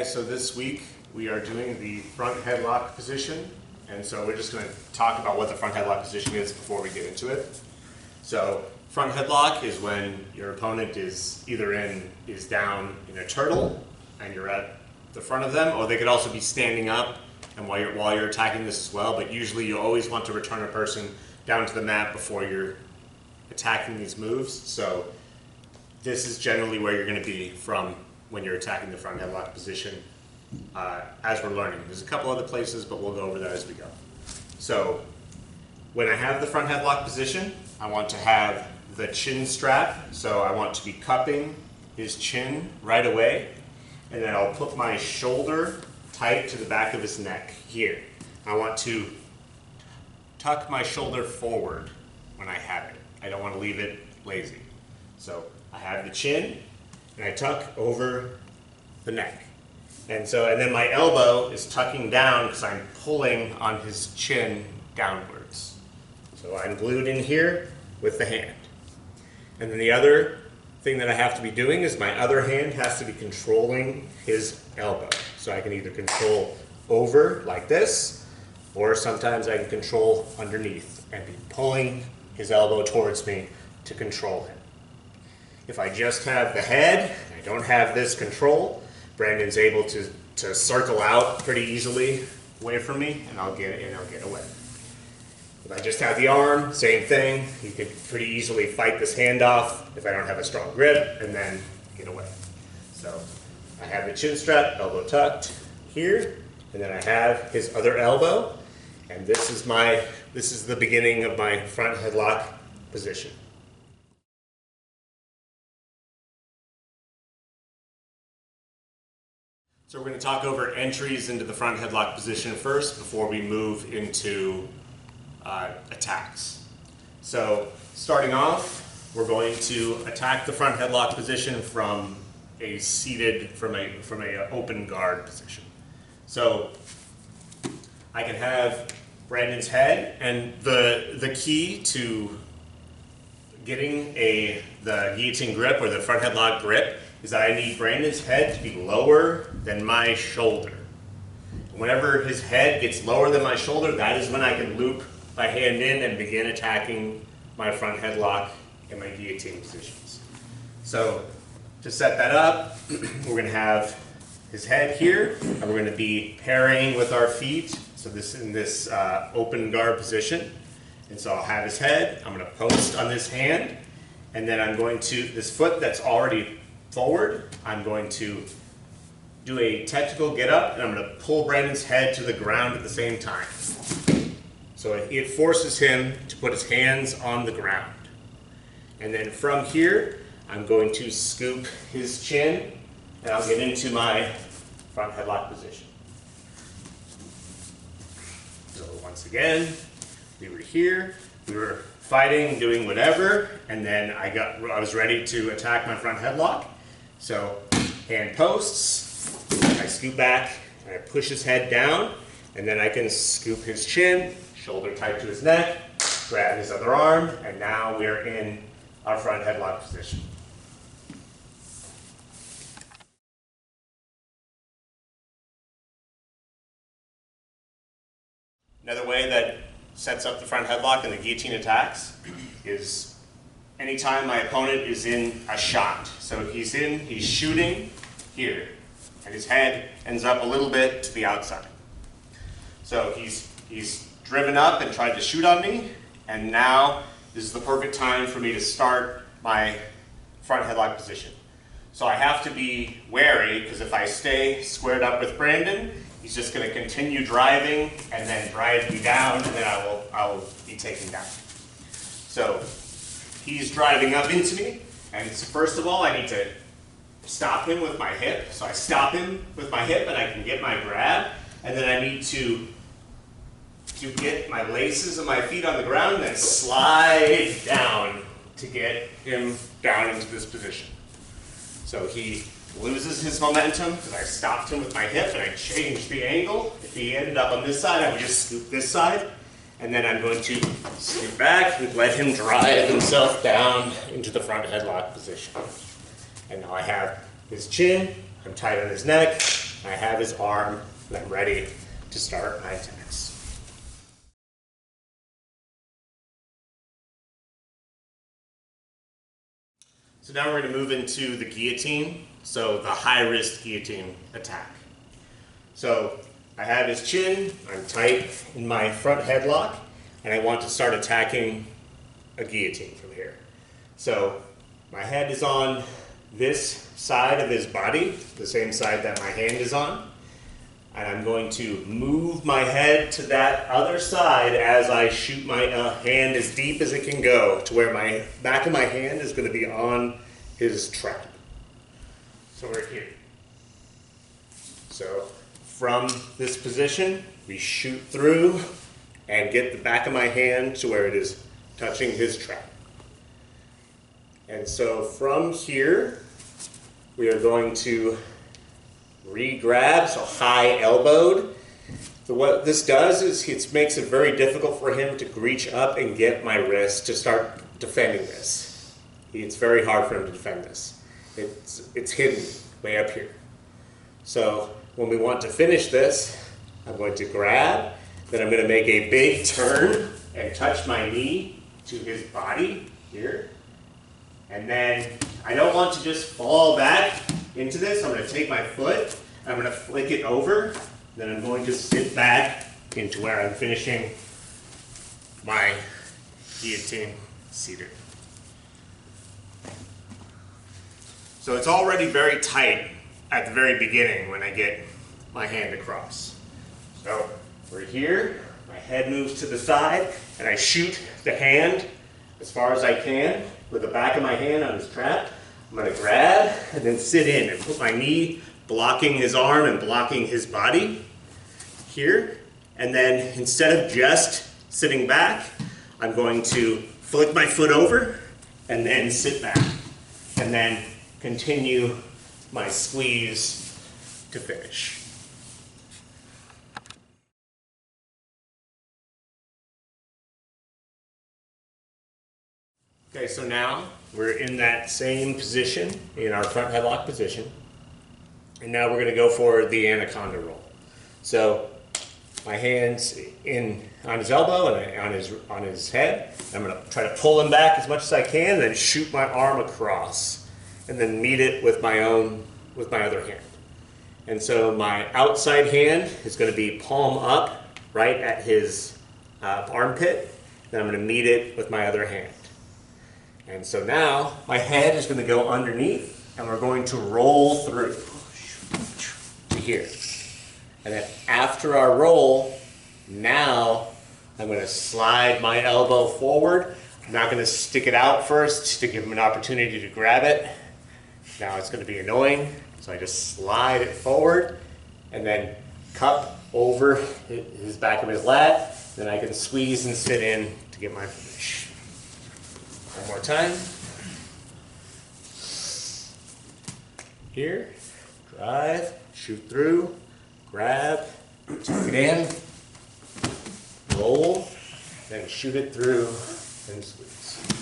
guys, so this week we are doing the front headlock position, and so we're just going to talk about what the front headlock position is before we get into it. So front headlock is when your opponent is is down in a turtle and you're at the front of them, or they could also be standing up and while you're attacking this as well, but usually you always want to return a person down to the mat before you're attacking these moves. So this is generally where you're going to be from when you're attacking the front headlock position as we're learning. There's a couple other places, but we'll go over that as we go. So when I have the front headlock position, I want to have the chin strap. So I want to be cupping his chin right away, and then I'll put my shoulder tight to the back of his neck here. I want to tuck my shoulder forward when I have it. I don't want to leave it lazy. So I have the chin, and I tuck over the neck. And then my elbow is tucking down because I'm pulling on his chin downwards. So I'm glued in here with the hand. And then the other thing that I have to be doing is my other hand has to be controlling his elbow. So I can either control over like this, or sometimes I can control underneath and be pulling his elbow towards me to control him. If I just have the head, I don't have this control, Brandon's able to circle out pretty easily away from me, and I'll get away. If I just have the arm, same thing. He could pretty easily fight this hand off if I don't have a strong grip, and then get away. So I have the chin strap, elbow tucked here, and then I have his other elbow, and this is the beginning of my front headlock position. So we're going to talk over entries into the front headlock position first before we move into attacks. So starting off, we're going to attack the front headlock position from a open guard position. So I can have Brandon's head, and the key to getting the guillotine grip or the front headlock grip is that I need Brandon's head to be lower than my shoulder. Whenever his head gets lower than my shoulder, that is when I can loop my hand in and begin attacking my front headlock in my guillotine positions. So to set that up, we're going to have his head here, and we're going to be parrying with our feet. So in this open guard position. And so I'll have his head, I'm going to post on this hand, and then I'm going to, this foot that's already forward, I'm going to do a technical get up, and I'm going to pull Brandon's head to the ground at the same time. So it forces him to put his hands on the ground. And then from here, I'm going to scoop his chin, and I'll get into my front headlock position. So once again, we were here, we were fighting, doing whatever, and then I was ready to attack my front headlock. So hand posts, I scoop back, and I push his head down, and then I can scoop his chin, shoulder tight to his neck, grab his other arm, and now we're in our front headlock position. Another way that sets up the front headlock in the guillotine attacks is anytime my opponent is in a shot. So he's shooting here, and his head ends up a little bit to the outside. So he's driven up and tried to shoot on me, and now this is the perfect time for me to start my front headlock position. So I have to be wary, because if I stay squared up with Brandon, he's just going to continue driving and then drive me down, and then I will be taken down. So he's driving up into me, and so first of all I need to stop him with my hip. So I stop him with my hip and I can get my grab, and then I need to get my laces of my feet on the ground and then slide down to get him down into this position. So he loses his momentum because I stopped him with my hip and I changed the angle. If he ended up on this side, I would just scoop this side, and then I'm going to scoop back and let him drive himself down into the front headlock position. And now I have his chin, I'm tight on his neck, I have his arm, and I'm ready to start my attacks. So now we're going to move into the guillotine, so the high-risk guillotine attack. So I have his chin, I'm tight in my front headlock, and I want to start attacking a guillotine from here. So my head is on this side of his body, the same side that my hand is on, and I'm going to move my head to that other side as I shoot my hand as deep as it can go to where my back of my hand is going to be on his trap. So we're here. So from this position, we shoot through and get the back of my hand to where it is touching his trap. And so from here, we are going to re-grab, so high elbowed. So what this does is it makes it very difficult for him to reach up and get my wrist to start defending this. It's very hard for him to defend this. It's hidden way up here. So when we want to finish this, I'm going to grab, then I'm going to make a big turn and touch my knee to his body here. And then I don't want to just fall back into this. I'm going to take my foot, I'm going to flick it over, then I'm going to sit back into where I'm finishing my guillotine seater. So it's already very tight at the very beginning when I get my hand across. So we're here, my head moves to the side, and I shoot the hand as far as I can with the back of my hand on his trap. I'm going to grab and then sit in and put my knee blocking his arm and blocking his body here. And then instead of just sitting back, I'm going to flick my foot over and then sit back and then continue my squeeze to finish. Okay, so now we're in that same position, in our front headlock position. And now we're going to go for the anaconda roll. So my hand's on his elbow and on his head. I'm going to try to pull him back as much as I can and then shoot my arm across and then meet it with my other hand. And so my outside hand is going to be palm up right at his armpit. Then I'm going to meet it with my other hand. And so now my head is going to go underneath and we're going to roll through to here. And then after our roll, now I'm going to slide my elbow forward. I'm not going to stick it out first to give him an opportunity to grab it. Now it's going to be annoying, so I just slide it forward and then cup over his back of his lat. Then I can squeeze and sit in to get my finish. One more time. Here, drive, shoot through, grab, tuck it in, roll, then shoot it through and squeeze.